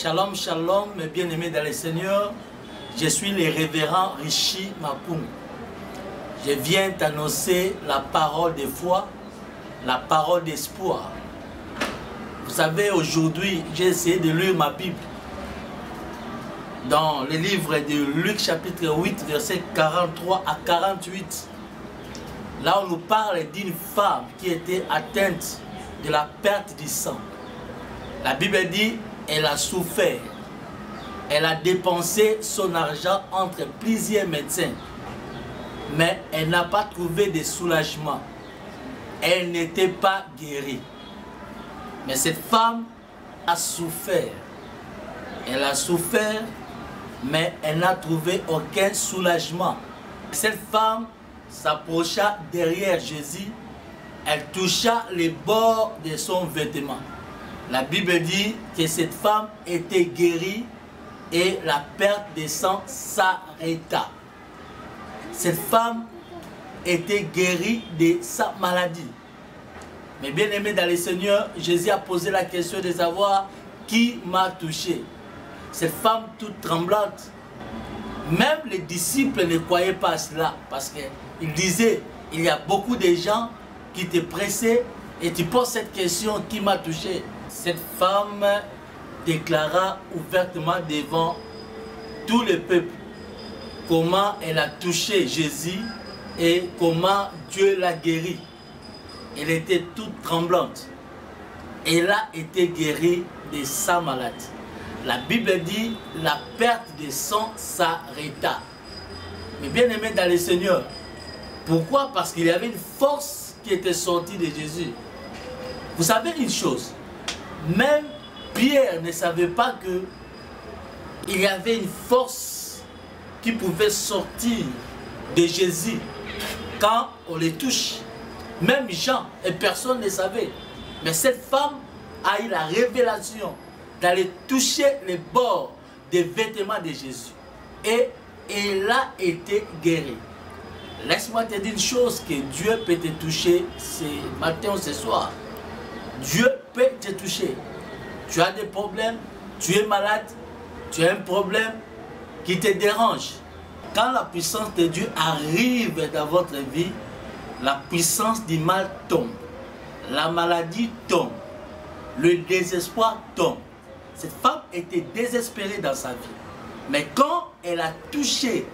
Shalom, shalom, mes bien-aimés dans le Seigneur. Je suis le révérend Rishi Makoum. Je viens t'annoncer la parole de foi, la parole d'espoir. Vous savez, aujourd'hui, j'ai essayé de lire ma Bible. Dans le livre de Luc chapitre 8, versets 43 à 48. Là, on nous parle d'une femme qui était atteinte de la perte du sang. La Bible dit, elle a souffert. Elle a dépensé son argent entre plusieurs médecins. Mais elle n'a pas trouvé de soulagement. Elle n'était pas guérie. Mais cette femme a souffert. Elle a souffert, mais elle n'a trouvé aucun soulagement. Cette femme s'approcha derrière Jésus. Elle toucha les bords de son vêtement. La Bible dit que cette femme était guérie et la perte de sang s'arrêta. Cette femme était guérie de sa maladie. Mais bien aimé dans le Seigneur, Jésus a posé la question de savoir qui m'a touché. Cette femme toute tremblante. Même les disciples ne croyaient pas à cela parce qu'ils disaient, il y a beaucoup de gens qui te pressaient et tu poses cette question, qui m'a touché? Cette femme déclara ouvertement devant tout le peuple comment elle a touché Jésus et comment Dieu l'a guérie. Elle était toute tremblante. Elle a été guérie de sa maladie. La Bible dit, la perte de sang s'arrêta. Mais bien aimé dans le Seigneur, pourquoi? Parce qu'il y avait une force qui était sortie de Jésus. Vous savez une chose, même Pierre ne savait pas que il y avait une force qui pouvait sortir de Jésus quand on les touche. Même Jean et personne ne savait. Mais cette femme a eu la révélation d'aller toucher les bords des vêtements de Jésus. Et elle a été guérie. Laisse-moi te dire une chose, que Dieu peut te toucher ce matin ou ce soir. Dieu peut te toucher. Tu as des problèmes, tu es malade, tu as un problème qui te dérange. Quand la puissance de Dieu arrive dans votre vie, la puissance du mal tombe. La maladie tombe. Le désespoir tombe. Cette femme était désespérée dans sa vie. Mais quand elle a touché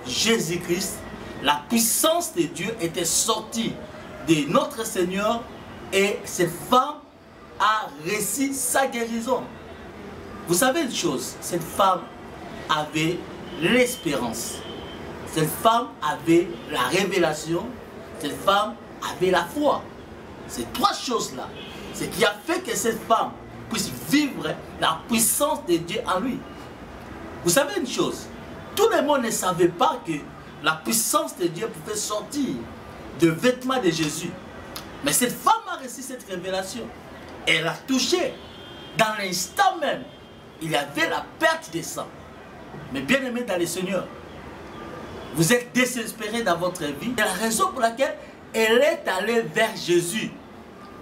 Jésus-Christ, la puissance de Dieu était sortie de notre Seigneur et cette femme a reçu sa guérison. Vous savez une chose, cette femme avait l'espérance. Cette femme avait la révélation. Cette femme avait la foi. Ces trois choses-là, ce qui a fait que cette femme puisse vivre la puissance de Dieu en lui. Vous savez une chose, tout le monde ne savait pas que la puissance de Dieu pouvait sortir de vêtements de Jésus. Mais cette femme a reçu cette révélation. Elle a touché. Dans l'instant même, il y avait la perte de sang. Mais bien aimé dans le Seigneur, vous êtes désespéré dans votre vie. C'est la raison pour laquelle elle est allée vers Jésus.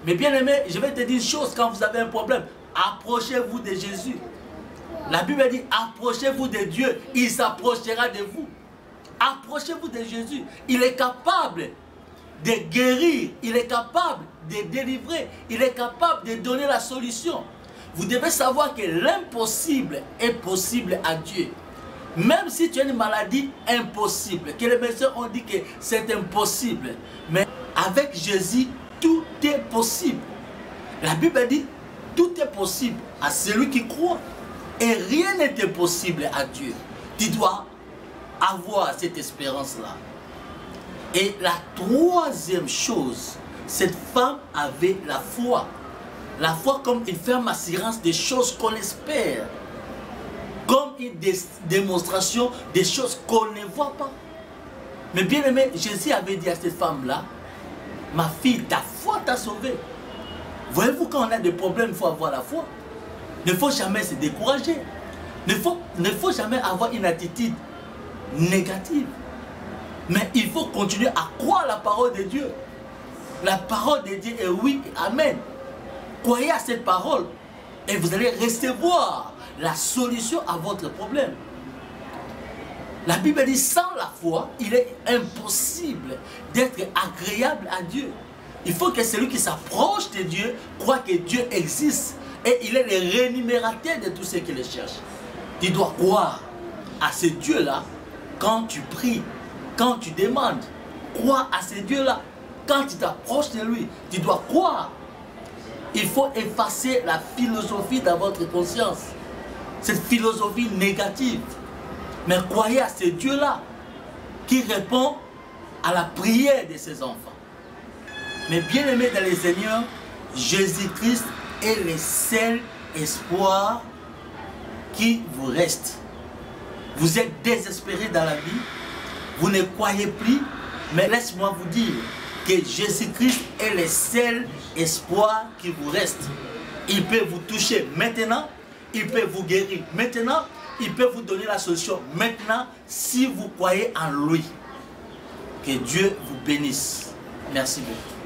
Mais bien aimé, je vais te dire une chose, quand vous avez un problème, approchez-vous de Jésus. La Bible dit, approchez-vous de Dieu, il s'approchera de vous. Approchez-vous de Jésus. Il est capable de guérir, il est capable de délivrer, il est capable de donner la solution. Vous devez savoir que l'impossible est possible à Dieu. Même si tu as une maladie impossible, que les médecins ont dit que c'est impossible, mais avec Jésus, tout est possible. La Bible dit, tout est possible à celui qui croit. Et rien n'est impossible à Dieu. Tu dois avoir cette espérance-là. Et la troisième chose, cette femme avait la foi. La foi comme une ferme assurance des choses qu'on espère. Comme une démonstration des choses qu'on ne voit pas. Mais bien aimé, Jésus avait dit à cette femme-là, ma fille, ta foi t'a sauvée. Voyez-vous, quand on a des problèmes, il faut avoir la foi. Il ne faut jamais se décourager. Il ne faut jamais avoir une attitude négative. Mais il faut continuer à croire la parole de Dieu. La parole de Dieu est oui et amen. Croyez à cette parole et vous allez recevoir la solution à votre problème. La Bible dit, sans la foi, il est impossible d'être agréable à Dieu. Il faut que celui qui s'approche de Dieu croit que Dieu existe. Et il est le rémunérateur de tous ceux qui le cherchent. Tu dois croire à ce Dieu-là quand tu pries, quand tu demandes. Crois à ce Dieu-là. Quand tu t'approches de lui, tu dois croire. Il faut effacer la philosophie dans votre conscience. Cette philosophie négative. Mais croyez à ce Dieu-là qui répond à la prière de ses enfants. Mais bien aimés dans le Seigneur, Jésus-Christ est le seul espoir qui vous reste. Vous êtes désespérés dans la vie, vous ne croyez plus, mais laisse-moi vous dire que Jésus-Christ est le seul espoir qui vous reste. Il peut vous toucher maintenant, il peut vous guérir maintenant, il peut vous donner la solution maintenant si vous croyez en lui. Que Dieu vous bénisse. Merci beaucoup.